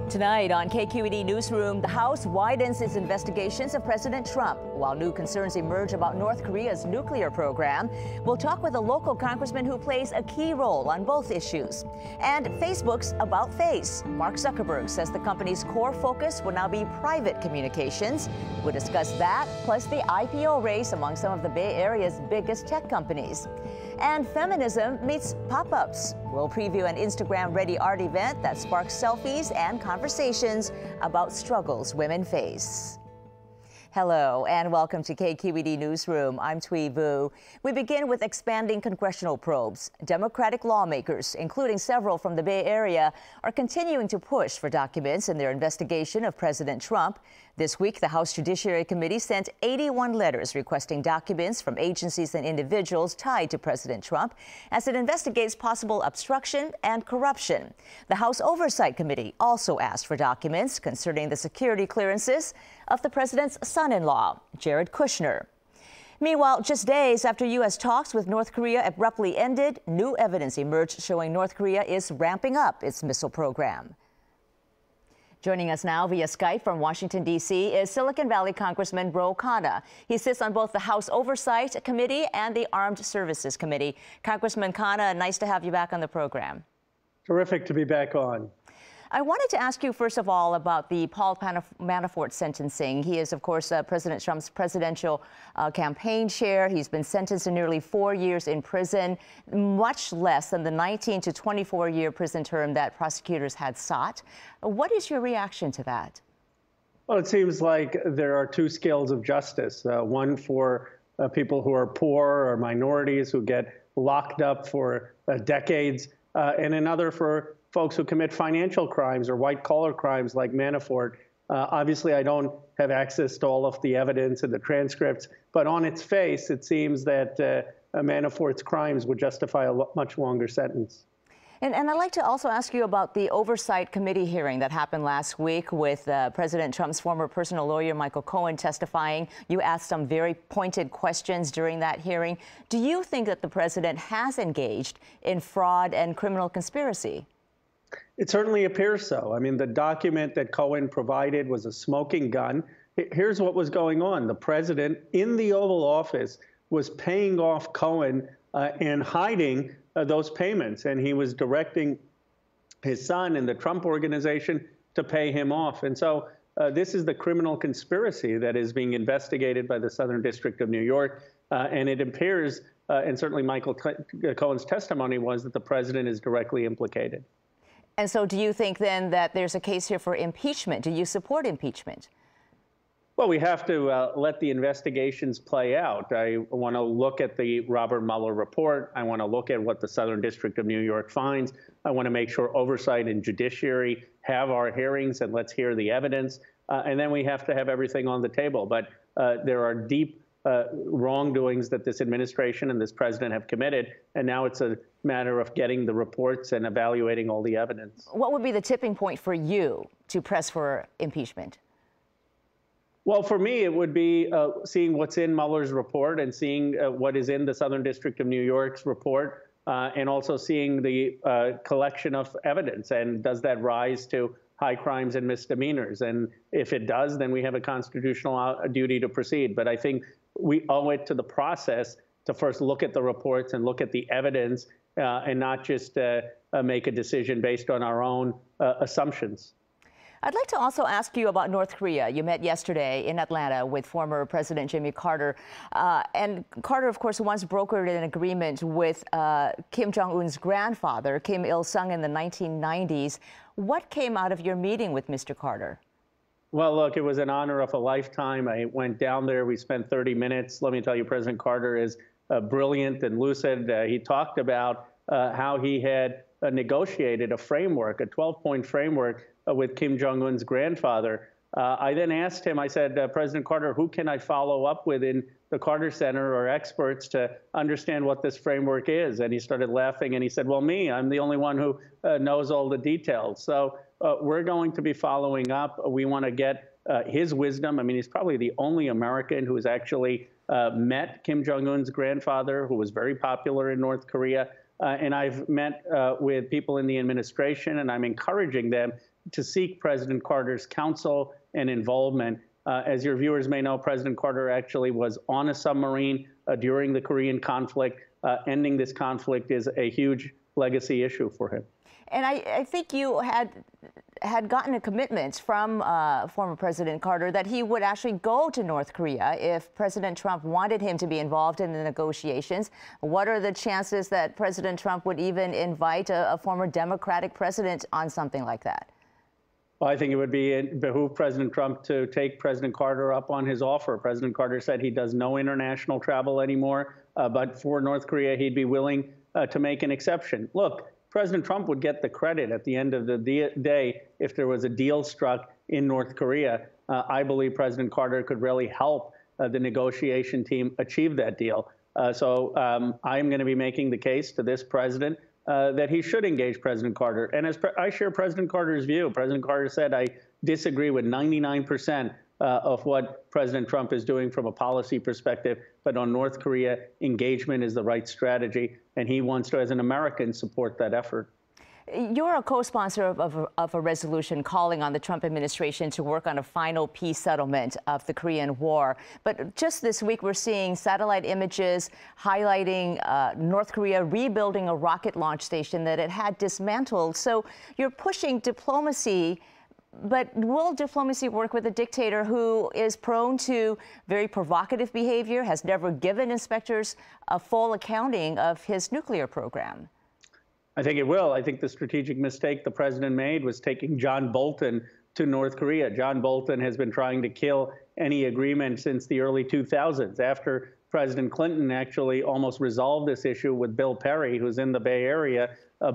Tonight on KQED Newsroom, the House widens its investigations of President Trump while new concerns emerge about North Korea's nuclear program. We'll talk with a local congressman who plays a key role on both issues. And Facebook's About Face. Mark Zuckerberg says the company's core focus will now be private communications. We'll discuss that, plus the IPO race among some of the Bay Area's biggest tech companies. And feminism meets pop-ups. We'll preview an Instagram-ready art event that sparks selfies and conversations about struggles women face. Hello and welcome to KQED Newsroom. I'm Thuy Vu. We begin with expanding congressional probes. Democratic lawmakers, including several from the Bay Area, are continuing to push for documents in their investigation of President Trump. This week, the House Judiciary Committee sent 81 letters requesting documents from agencies and individuals tied to President Trump as it investigates possible obstruction and corruption. The House Oversight Committee also asked for documents concerning the security clearances of the president's son-in-law, Jared Kushner. Meanwhile, just days after U.S. talks with North Korea abruptly ended, new evidence emerged showing North Korea is ramping up its missile program. Joining us now via Skype from Washington, D.C. is Silicon Valley Congressman Ro Khanna. He sits on both the House Oversight Committee and the Armed Services Committee. Congressman Khanna, nice to have you back on the program. Terrific to be back on. I wanted to ask you, first of all, about the Paul Manafort sentencing. He is, of course, President Trump's presidential campaign chair. He's been sentenced to nearly 4 years in prison, much less than the 19 to 24-year prison term that prosecutors had sought. What is your reaction to that? Well, it seems like there are two scales of justice, one for people who are poor or minorities who get locked up for decades, and another for folks who commit financial crimes or white-collar crimes like Manafort. Obviously, I don't have access to all of the evidence and the transcripts, but on its face, it seems that Manafort's crimes would justify a much longer sentence. And I'd like to also ask you about the Oversight Committee hearing that happened last week with President Trump's former personal lawyer, Michael Cohen, testifying. You asked some very pointed questions during that hearing. Do you think that the president has engaged in fraud and criminal conspiracy? It certainly appears so. I mean, the document that Cohen provided was a smoking gun. Here's what was going on. The president in the Oval Office was paying off Cohen and hiding those payments. And he was directing his son and the Trump organization to pay him off. And so this is the criminal conspiracy that is being investigated by the Southern District of New York. And it appears, and certainly Michael Cohen's testimony was, that the president is directly implicated. And so do you think then that there's a case here for impeachment? Do you support impeachment? Well, we have to let the investigations play out. I want to look at the Robert Mueller report. I want to look at what the Southern District of New York finds. I want to make sure oversight and judiciary have our hearings and let's hear the evidence. And then we have to have everything on the table. But there are deep wrongdoings that this administration and this president have committed. And now it's a matter of getting the reports and evaluating all the evidence. What would be the tipping point for you to press for impeachment? Well, for me, it would be seeing what's in Mueller's report and seeing what is in the Southern District of New York's report, and also seeing the collection of evidence. And does that rise to high crimes and misdemeanors? And if it does, then we have a constitutional duty to proceed. But I think we owe it to the process to first look at the reports and look at the evidence and not just make a decision based on our own assumptions. I'd like to also ask you about North Korea. You met yesterday in Atlanta with former President Jimmy Carter. And Carter, of course, once brokered an agreement with Kim Jong-un's grandfather, Kim Il-sung, in the 1990s. What came out of your meeting with Mr. Carter? Well, look, it was an honor of a lifetime. I went down there. We spent 30 minutes. Let me tell you, President Carter is brilliant and lucid. He talked about how he had negotiated a framework, a 12-point framework with Kim Jong-un's grandfather. I then asked him, I said, President Carter, who can I follow up with in the Carter Center or experts to understand what this framework is? And he started laughing and he said, well, me, I'm the only one who knows all the details. So we're going to be following up. We want to get his wisdom. I mean, he's probably the only American who has actually met Kim Jong-un's grandfather, who was very popular in North Korea. And I've met with people in the administration, and I'm encouraging them to seek President Carter's counsel and involvement. As your viewers may know, President Carter actually was on a submarine during the Korean conflict. Ending this conflict is a huge legacy issue for him. And I think you had gotten a commitment from former President Carter that he would actually go to North Korea if President Trump wanted him to be involved in the negotiations. What are the chances that President Trump would even invite a former Democratic president on something like that? Well, I think it would behoove President Trump to take President Carter up on his offer. President Carter said he does no international travel anymore, but for North Korea, he'd be willing to make an exception. Look, President Trump would get the credit at the end of the day if there was a deal struck in North Korea. I believe President Carter could really help the negotiation team achieve that deal. So I'm going to be making the case to this president that he should engage President Carter. And as I share President Carter's view, President Carter said, I disagree with 99% of what President Trump is doing from a policy perspective, but on North Korea, engagement is the right strategy, and he wants to, as an American, support that effort. You're a co-sponsor of a resolution calling on the Trump administration to work on a final peace settlement of the Korean War. But just this week, we're seeing satellite images highlighting North Korea rebuilding a rocket launch station that it had dismantled. So you're pushing diplomacy. But will diplomacy work with a dictator who is prone to very provocative behavior, has never given inspectors a full accounting of his nuclear program? I think it will. I think the strategic mistake the president made was taking John Bolton to North Korea. John Bolton has been trying to kill any agreement since the early 2000s. After President Clinton actually almost resolved this issue with Bill Perry, who's in the Bay Area,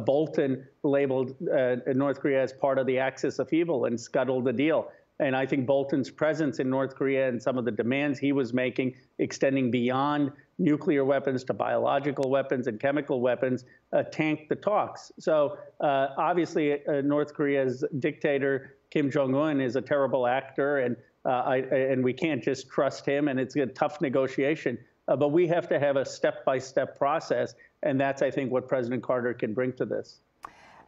Bolton labeled North Korea as part of the axis of evil and scuttled the deal. And I think Bolton's presence in North Korea and some of the demands he was making, extending beyond nuclear weapons to biological weapons and chemical weapons, tanked the talks. So obviously, North Korea's dictator, Kim Jong-un, is a terrible actor, and we can't just trust him, and it's a tough negotiation. But we have to have a step-by-step process, and that's, I think, what President Carter can bring to this.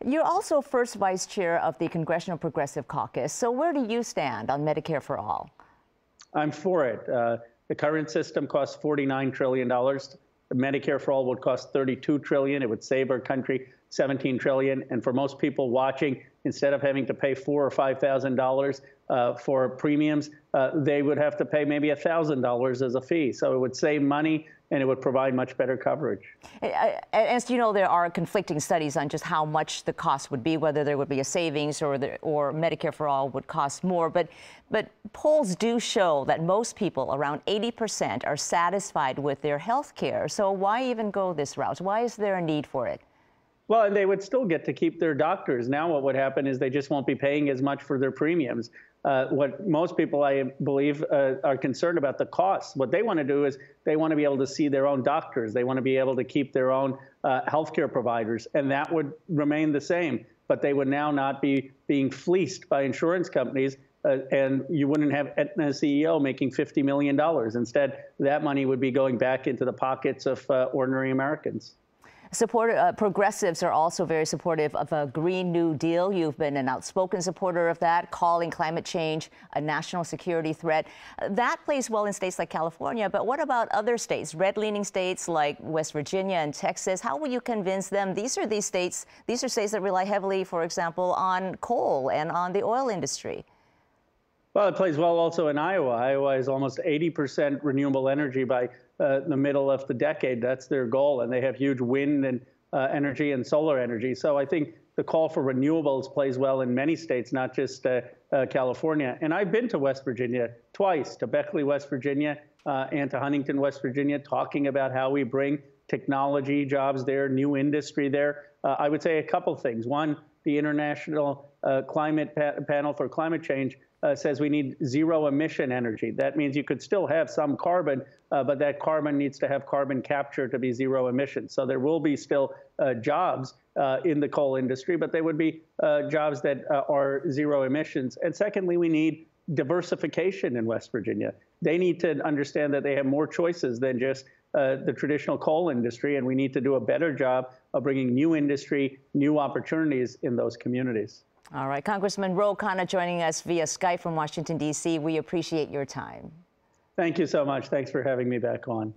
You're also first vice chair of the Congressional Progressive Caucus. So where do you stand on Medicare for All? I'm for it. The current system costs $49 trillion. Medicare for All would cost $32 trillion. It would save our country $17 trillion. And for most people watching, instead of having to pay $4,000 or $5,000 for premiums, they would have to pay maybe $1,000 as a fee. So it would save money, and it would provide much better coverage. As you know, there are conflicting studies on just how much the cost would be, whether there would be a savings or Medicare for All would cost more. But polls do show that most people, around 80%, are satisfied with their health care. So why even go this route? Why is there a need for it? Well, and they would still get to keep their doctors. Now what would happen is they just won't be paying as much for their premiums. What most people, I believe, are concerned about the costs. What they want to do is they want to be able to see their own doctors. They want to be able to keep their own healthcare providers, and that would remain the same. But they would now not be being fleeced by insurance companies, and you wouldn't have Aetna CEO making $50 million. Instead, that money would be going back into the pockets of ordinary Americans. Progressives are also very supportive of a Green New Deal. You've been an outspoken supporter of that, calling climate change a national security threat. That plays well in states like California, but what about other states, red-leaning states like West Virginia and Texas? How will you convince them? These are states that rely heavily, for example, on coal and on the oil industry. Well, it plays well also in Iowa. Iowa is almost 80% renewable energy by the middle of the decade. That's their goal, and they have huge wind and energy and solar energy. So I think the call for renewables plays well in many states, not just California. And I've been to West Virginia twice, to Beckley, West Virginia, and to Huntington, West Virginia, talking about how we bring technology jobs there, new industry there. I would say a couple things. One, the International Climate Panel for Climate Change says we need zero emission energy. That means you could still have some carbon, but that carbon needs to have carbon capture to be zero emissions. So there will be still jobs in the coal industry, but they would be jobs that are zero emissions. And secondly, we need diversification in West Virginia. They need to understand that they have more choices than just the traditional coal industry, and we need to do a better job of bringing new industry, new opportunities in those communities. All right, Congressman Ro Khanna joining us via Skype from Washington, D.C. We appreciate your time. Thank you so much. Thanks for having me back on.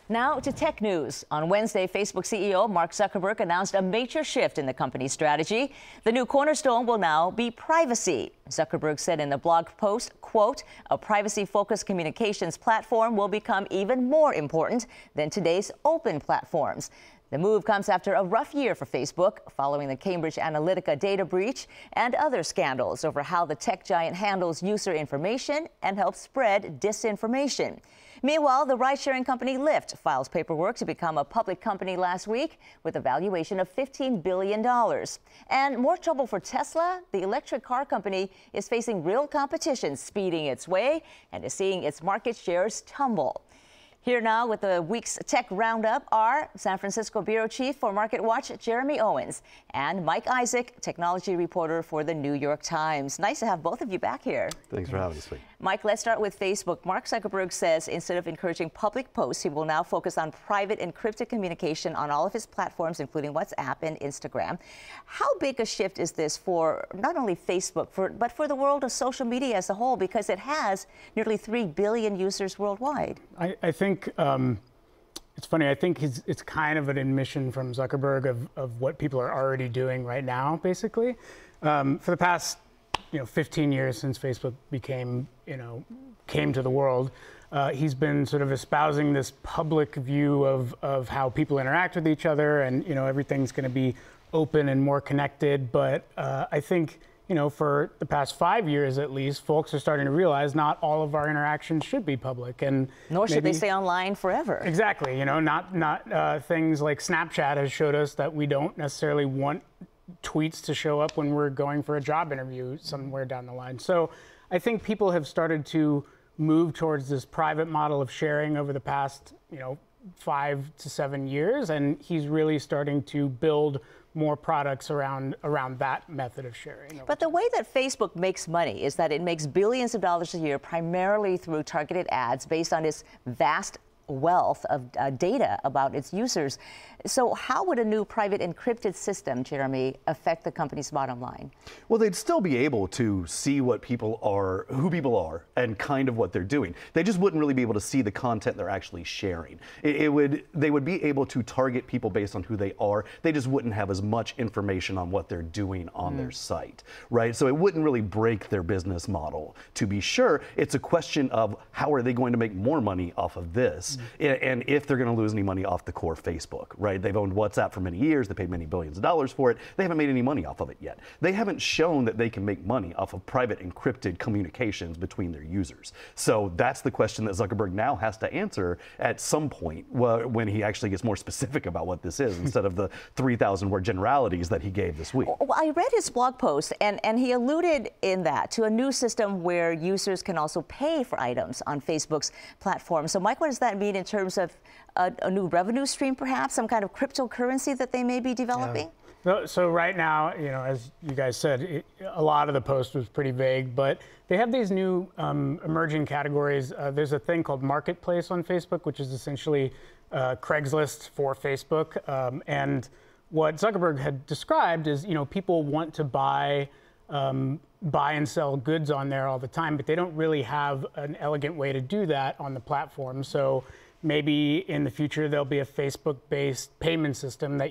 Now to tech news. On Wednesday, Facebook CEO Mark Zuckerberg announced a major shift in the company's strategy. The new cornerstone will now be privacy. Zuckerberg said in the blog post, quote, "A privacy-focused communications platform will become even more important than today's open platforms." The move comes after a rough year for Facebook, following the Cambridge Analytica data breach and other scandals over how the tech giant handles user information and helps spread disinformation. Meanwhile, the ride-sharing company Lyft files paperwork to become a public company last week with a valuation of $15 billion. And more trouble for Tesla. The electric car company is facing real competition speeding its way and is seeing its market shares tumble. Here now with the week's tech roundup are San Francisco bureau chief for MarketWatch, Jeremy Owens, and Mike Isaac, technology reporter for the New York Times. Nice to have both of you back here. Thanks for having us. Mike, let's start with Facebook. Mark Zuckerberg says instead of encouraging public posts, he will now focus on private encrypted communication on all of his platforms, including WhatsApp and Instagram. How big a shift is this for not only Facebook, but for the world of social media as a whole, because it has nearly 3 billion users worldwide? I think it's funny. I think it's kind of an admission from Zuckerberg of what people are already doing right now, basically. For the past 15 years since Facebook came to the world, he's been sort of espousing this public view of how people interact with each other, and everything's going to be open and more connected. But I think for the past 5 years at least, folks are starting to realize not all of our interactions should be public, and nor should they stay online forever. Exactly. Not things like Snapchat has showed us that we don't necessarily want tweets to show up when we're going for a job interview somewhere down the line. So I think people have started to move towards this private model of sharing over the past 5 to 7 years, and he's really starting to build more products around that method of sharing. But the way that Facebook makes money is that it makes billions of dollars a year primarily through targeted ads based on its vast wealth of data about its users. So how would a new private encrypted system, Jeremy, affect the company's bottom line? Well, they'd still be able to see what people are, who people are, and kind of what they're doing. They just wouldn't really be able to see the content they're actually sharing. They would be able to target people based on who they are. They just wouldn't have as much information on what they're doing on their site, right? So it wouldn't really break their business model. To be sure, it's a question of how are they going to make more money off of this, and if they're going to lose any money off the core Facebook, right? They've owned WhatsApp for many years. They paid many billions of dollars for it. They haven't made any money off of it yet. They haven't shown that they can make money off of private encrypted communications between their users. So that's the question that Zuckerberg now has to answer at some point when he actually gets more specific about what this is instead of the 3,000 word generalities that he gave this week. Well, I read his blog post, and he alluded in that to a new system where users can also pay for items on Facebook's platform. So, Mike, what does that mean in terms of a new revenue stream, perhaps, some kind of cryptocurrency that they may be developing? Yeah. So right now, as you guys said, a lot of the post was pretty vague, but they have these new emerging categories. There's a thing called Marketplace on Facebook, which is essentially Craigslist for Facebook. And what Zuckerberg had described is, people want to buy and sell goods on there all the time, but they don't really have an elegant way to do that on the platform. So maybe in the future there'll be a Facebook-based payment system that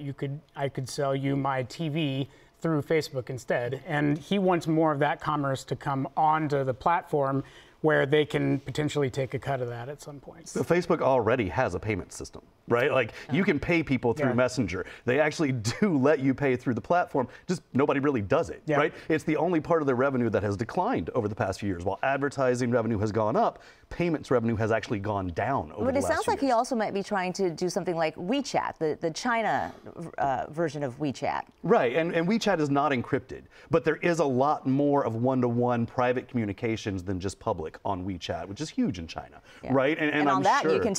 I could sell you my TV through Facebook instead. And he wants more of that commerce to come onto the platform where they can potentially take a cut of that at some point. So Facebook already has a payment system, right? Like you can pay people through Messenger. They actually do let you pay through the platform, just nobody really does it, right? It's the only part of their revenue that has declined over the past few years. While advertising revenue has gone up, payments revenue has actually gone down over the last few years. But it sounds like he also might be trying to do something like WeChat, the China version of WeChat. Right, and WeChat is not encrypted, but there is a lot more of one-to-one private communications than just public on WeChat, which is huge in China, right? And on that, you can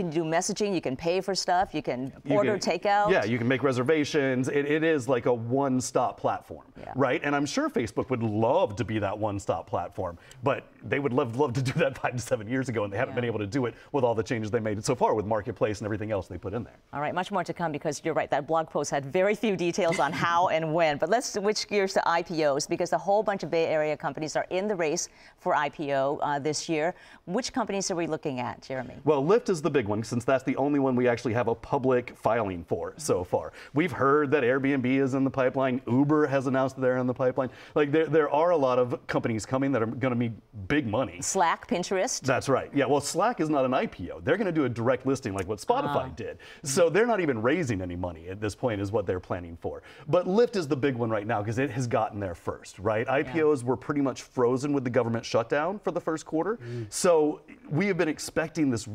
do messaging, you can pay for stuff, you can order takeout. Yeah, you can make reservations. It is like a one-stop platform, right? And I'm sure Facebook would love to be that one-stop platform, but they would love to do that 5 to 7 7 years ago, and they haven't been able to do it with all the changes they made so far with Marketplace and everything else they put in there. All right, much more to come, because you're right, that blog post had very few details on how and when. But let's switch gears to IPOs, because a whole bunch of Bay Area companies are in the race for IPO this year. Which companies are we looking at, Jeremy? Well, Lyft is the big one, since that's the only one we actually have a public filing for so far. We've heard that Airbnb is in the pipeline. Uber has announced that they're in the pipeline. Like, there are a lot of companies coming that are going to need big money. Slack, Pinterest. That's right. Yeah, well, Slack is not an IPO. They're going to do a direct listing like what Spotify did. So they're not even raising any money at this point is what they're planning for. But Lyft is the big one right now because it has gotten there first, right? IPOs were pretty much frozen with the government shutdown for the first quarter. So we have been expecting this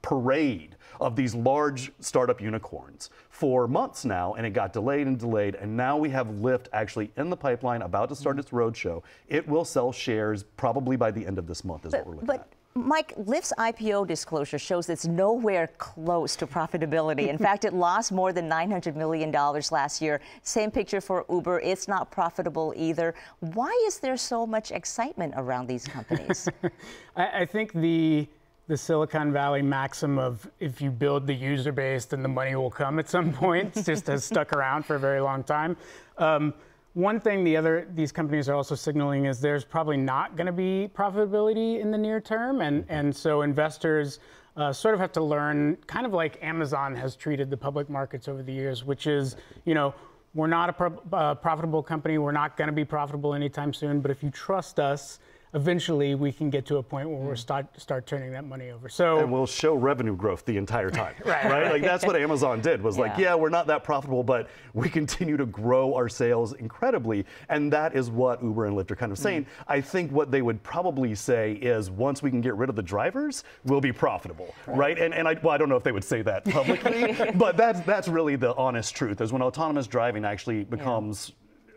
parade of these large startup unicorns for months now, and it got delayed and delayed, and now we have Lyft actually in the pipeline, about to start its roadshow. It will sell shares probably by the end of this month is what we're looking at. Mike, Lyft's IPO disclosure shows it's nowhere close to profitability. In fact, it lost more than $900 million last year. Same picture for Uber. It's not profitable either. Why is there so much excitement around these companies? I think the Silicon Valley maxim of if you build the user base, then the money will come at some point just has stuck around for a very long time. One thing these companies are also signaling is there's probably not going to be profitability in the near term, and so investors sort of have to learn, kind of like Amazon has treated the public markets over the years, which is, you know, we're not a profitable company, we're not going to be profitable anytime soon, but if you trust us, eventually we can get to a point where we'll start turning that money over. So, and we'll show revenue growth the entire time, right? Like that's what Amazon did, was like, yeah, we're not that profitable, but we continue to grow our sales incredibly. And that is what Uber and Lyft are kind of saying. I think what they would probably say is once we can get rid of the drivers, we'll be profitable, right? And I don't know if they would say that publicly, but that's really the honest truth, is when autonomous driving actually becomes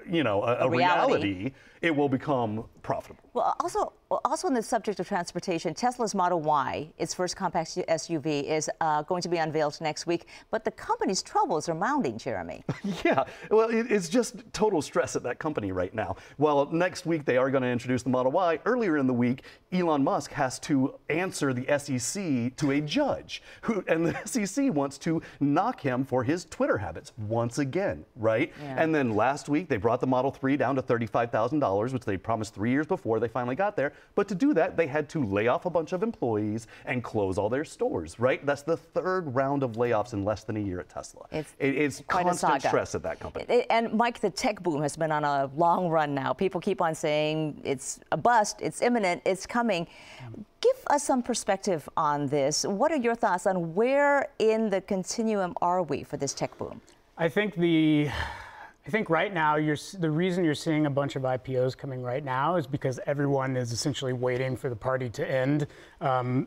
you know, a reality, it will become profitable. Well, also on the subject of transportation, Tesla's Model Y, its first compact SUV, is going to be unveiled next week. But the company's troubles are mounting, Jeremy. Yeah, well, it's just total stress at that company right now. Well, next week they are going to introduce the Model Y. Earlier in the week, Elon Musk has to answer the SEC to a judge, and the SEC wants to knock him for his Twitter habits once again, right? Yeah. And then last week they brought the Model 3 down to $35,000, which they promised 3 years before they finally got there. But to do that, they had to lay off a bunch of employees and close all their stores, right? That's the third round of layoffs in less than a year at Tesla. It's constant stress at that company. And Mike, the tech boom has been on a long run now. People keep on saying it's a bust, it's imminent, it's coming. Give us some perspective on this. What are your thoughts on where in the continuum are we for this tech boom? I think right now, the reason you're seeing a bunch of IPOs coming right now is because everyone is essentially waiting for the party to end.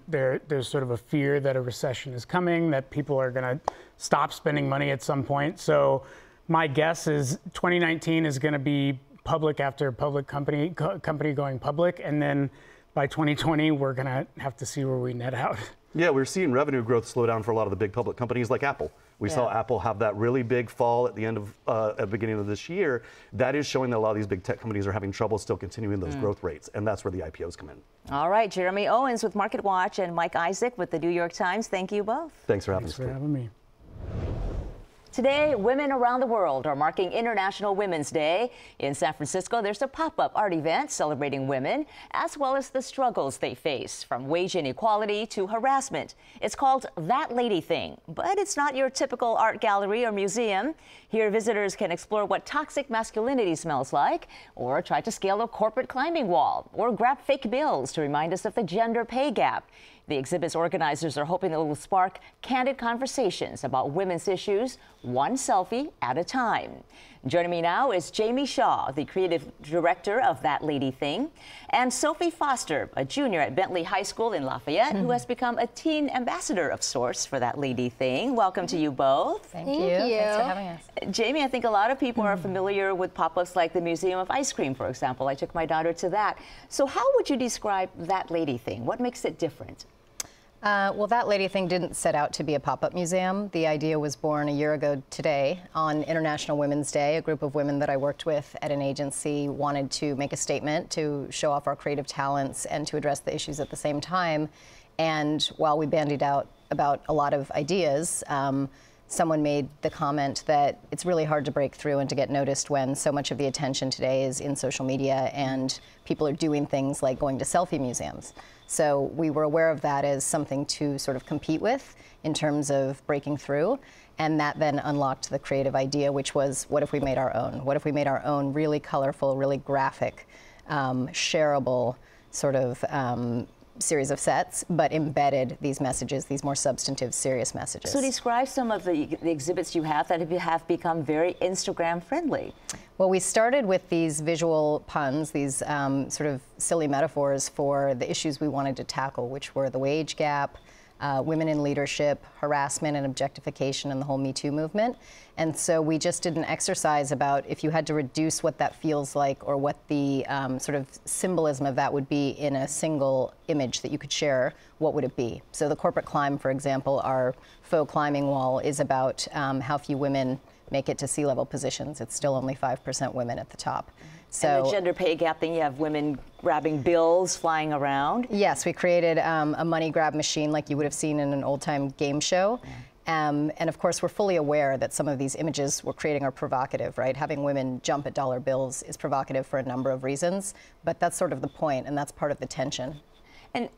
There's sort of a fear that a recession is coming, that people are going to stop spending money at some point. So my guess is 2019 is going to be public after public company going public, and then by 2020, we're going to have to see where we net out. Yeah, we're seeing revenue growth slow down for a lot of the big public companies like Apple. We saw Apple have that really big fall at the end of at the beginning of this year. That is showing that a lot of these big tech companies are having trouble still continuing those growth rates, and that's where the IPOs come in. All right, Jeremy Owens with MarketWatch and Mike Isaac with the New York Times. Thank you both. Thanks for having us. Thanks for having me. Today, women around the world are marking International Women's Day. In San Francisco, there's a pop-up art event celebrating women, as well as the struggles they face, from wage inequality to harassment. It's called That Lady Thing, but it's not your typical art gallery or museum. Here, visitors can explore what toxic masculinity smells like, or try to scale a corporate climbing wall, or grab fake bills to remind us of the gender pay gap. The exhibit's organizers are hoping it will spark candid conversations about women's issues, one selfie at a time. Joining me now is Jamie Shaw, the creative director of That Lady Thing, and Sophie Foster, a junior at Bentley High School in Lafayette, who has become a teen ambassador of sorts for That Lady Thing. Welcome to you both. Thank you. Thanks for having us. Jamie, I think a lot of people are familiar with pop-ups like the Museum of Ice Cream, for example. I took my daughter to that. So how would you describe That Lady Thing? What makes it different? Well, that lady thing didn't set out to be a pop-up museum. The idea was born a year ago today on International Women's Day. A group of women that I worked with at an agency wanted to make a statement to show off our creative talents and to address the issues at the same time. And while we bandied out about a lot of ideas, someone made the comment that it's really hard to break through and to get noticed when so much of the attention today is in social media and people are doing things like going to selfie museums. So we were aware of that as something to sort of compete with in terms of breaking through. And that then unlocked the creative idea, which was, what if we made our own? What if we made our own really colorful, really graphic, shareable sort of series of sets, but embedded these messages, these more substantive, serious messages. So describe some of the exhibits you have that have become very Instagram friendly. Well, we started with these visual puns, these sort of silly metaphors for the issues we wanted to tackle, which were the wage gap, women in leadership, harassment and objectification, and the whole Me Too movement. And so we just did an exercise about if you had to reduce what that feels like or what the sort of symbolism of that would be in a single image that you could share, what would it be? So the corporate climb, for example, our faux climbing wall is about how few women make it to C-level positions. It's still only 5% women at the top. So, and the gender pay gap thing, you have women grabbing bills, flying around. Yes, we created a money grab machine like you would have seen in an old-time game show. And of course, we're fully aware that some of these images we're creating are provocative, right? Having women jump at dollar bills is provocative for a number of reasons, but that's sort of the point, and that's part of the tension.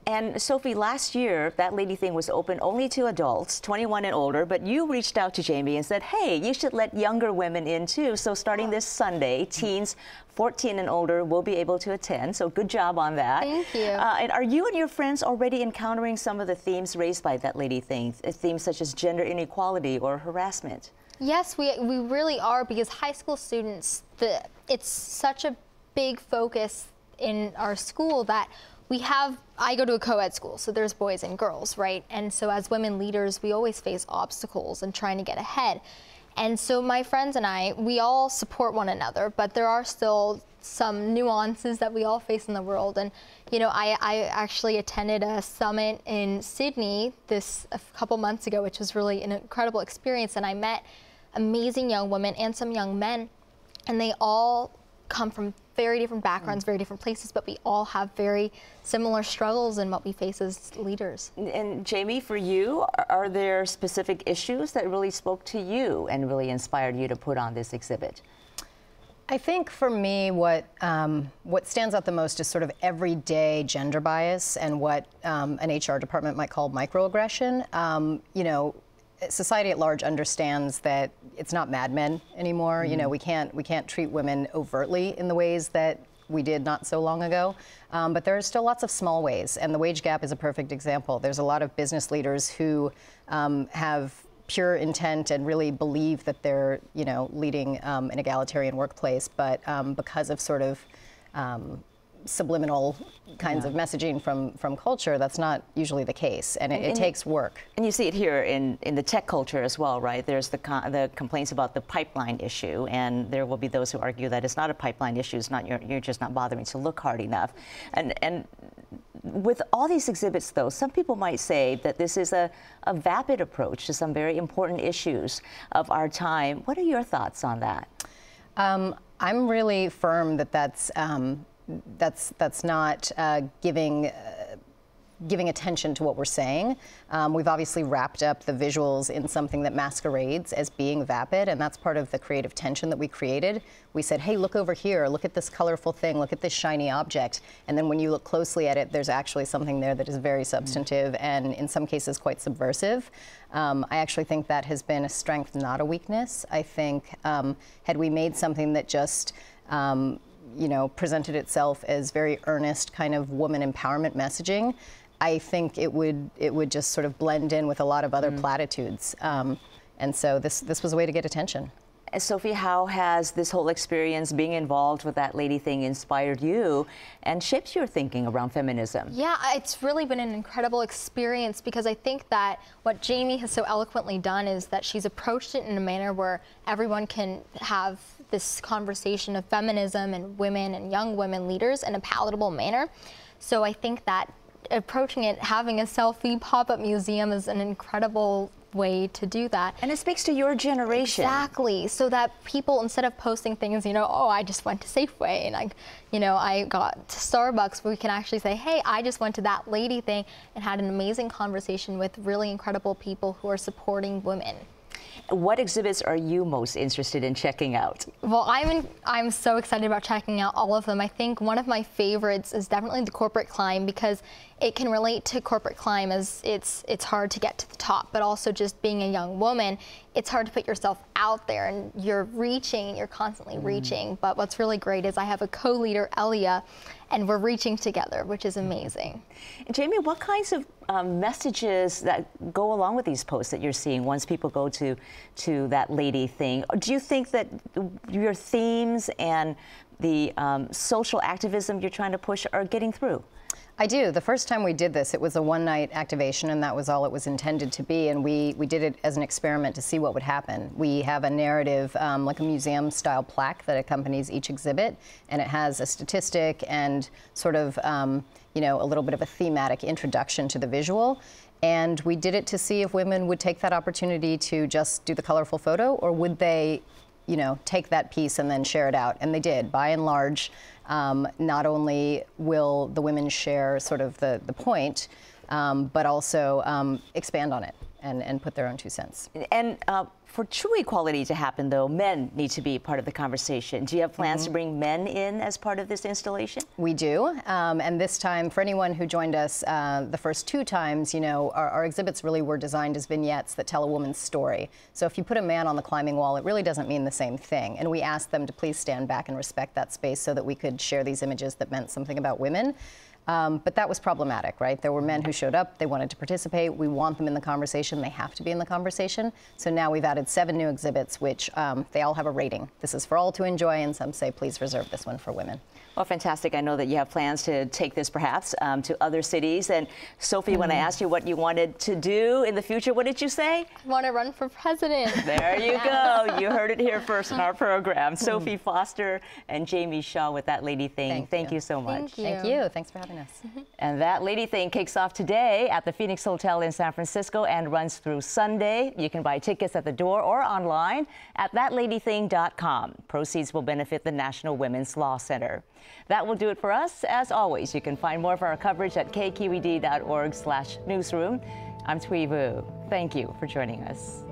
And Sophie, last year, that lady thing was open only to adults, 21 and older, but you reached out to Jamie and said, hey, you should let younger women in too. So starting this Sunday, teens 14 and older will be able to attend. So good job on that. Thank you. And are you and your friends already encountering some of the themes raised by that lady thing, themes such as gender inequality or harassment? Yes, we really are, because high school students, it's such a big focus in our school that I go to a co-ed school, so there's boys and girls, right? And so as women leaders, we always face obstacles in trying to get ahead. And so my friends and I, we all support one another, but there are still some nuances that we all face in the world. And, you know, I actually attended a summit in Sydney a couple months ago, which was really an incredible experience. And I met amazing young women and some young men, and they all come from very different backgrounds, very different places, but we all have very similar struggles in what we face as leaders. And Jamie, for you, are there specific issues that really spoke to you and really inspired you to put on this exhibit? I think for me, what stands out the most is sort of everyday gender bias and what an HR department might call microaggression. You know, society at large understands that it's not Mad Men anymore. You know, we can't treat women overtly in the ways that we did not so long ago. But there are still lots of small ways, and the wage gap is a perfect example. There's a lot of business leaders who have pure intent and really believe that they're, you know, leading an egalitarian workplace, but because of sort of subliminal kinds of messaging from culture, that's not usually the case, and it takes work. And you see it here in the tech culture as well, right? There's the complaints about the pipeline issue, and there will be those who argue that it's not a pipeline issue, it's not you're just not bothering to look hard enough. And with all these exhibits, though, some people might say that this is a vapid approach to some very important issues of our time. What are your thoughts on that? I'm really firm that that's not giving attention to what we're saying. We've obviously wrapped up the visuals in something that masquerades as being vapid, and that's part of the creative tension that we created. We said, hey, look over here, look at this colorful thing, look at this shiny object, and then when you look closely at it, there's actually something there that is very substantive and in some cases quite subversive. I actually think that has been a strength, not a weakness. I think had we made something that just you know, presented itself as very earnest kind of woman empowerment messaging, I think it would just sort of blend in with a lot of other platitudes. And so this was a way to get attention. Sophie, how has this whole experience being involved with that lady thing inspired you and shaped your thinking around feminism? Yeah, it's really been an incredible experience, because I think that what Jamie has so eloquently done is that she's approached it in a manner where everyone can have this conversation of feminism and women and young women leaders in a palatable manner. So I think that approaching it, having a selfie pop-up museum is an incredible way to do that. And it speaks to your generation. Exactly. So that people, instead of posting things, oh, I just went to Safeway and I got to Starbucks, we can actually say, hey, I just went to that lady thing and had an amazing conversation with really incredible people who are supporting women. What exhibits are you most interested in checking out? Well, I'm so excited about checking out all of them. I think one of my favorites is definitely the corporate climb, because it can relate to corporate climb as it's hard to get to the top, but also just being a young woman, it's hard to put yourself out there, and you're constantly reaching. But what's really great is I have a co-leader, Elia, and we're reaching together, which is amazing. Jamie, what kinds of messages that go along with these posts that you're seeing once people go to that lady thing? Do you think that your themes and the social activism you're trying to push are getting through? I do. The first time we did this, it was a one-night activation, and that was all it was intended to be. And we did it as an experiment to see what would happen. We have a narrative, like a museum-style plaque that accompanies each exhibit, and it has a statistic and sort of, a little bit of a thematic introduction to the visual. And we did it to see if women would take that opportunity to just do the colorful photo, or would they, take that piece and then share it out. And they did, by and large. Not only will the women share sort of the point, but also expand on it and put their own 2 cents. And for true equality to happen, though, men need to be part of the conversation. Do you have plans to bring men in as part of this installation? We do. And this time, for anyone who joined us the first 2 times, our exhibits really were designed as vignettes that tell a woman's story. So if you put a man on the climbing wall, it really doesn't mean the same thing. And we asked them to please stand back and respect that space so that we could share these images that meant something about women. But that was problematic, right? There were men who showed up, they wanted to participate, we want them in the conversation, they have to be in the conversation. So now we've added 7 new exhibits, which they all have a rating. This is for all to enjoy, and some say, please reserve this one for women. Well, fantastic. I know that you have plans to take this perhaps to other cities. And Sophie, when I asked you what you wanted to do in the future, what did you say? I want to run for president. There you go. You heard it here first in our program. Sophie Foster and Jamie Shaw with That Lady Thing. Thank you so much. Thank you. Thanks for having us. And That Lady Thing kicks off today at the Phoenix Hotel in San Francisco and runs through Sunday. You can buy tickets at the door or online at thatladything.com. Proceeds will benefit the National Women's Law Center. That will do it for us. As always, you can find more of our coverage at kqed.org/newsroom. I'm Thuy Vu. Thank you for joining us.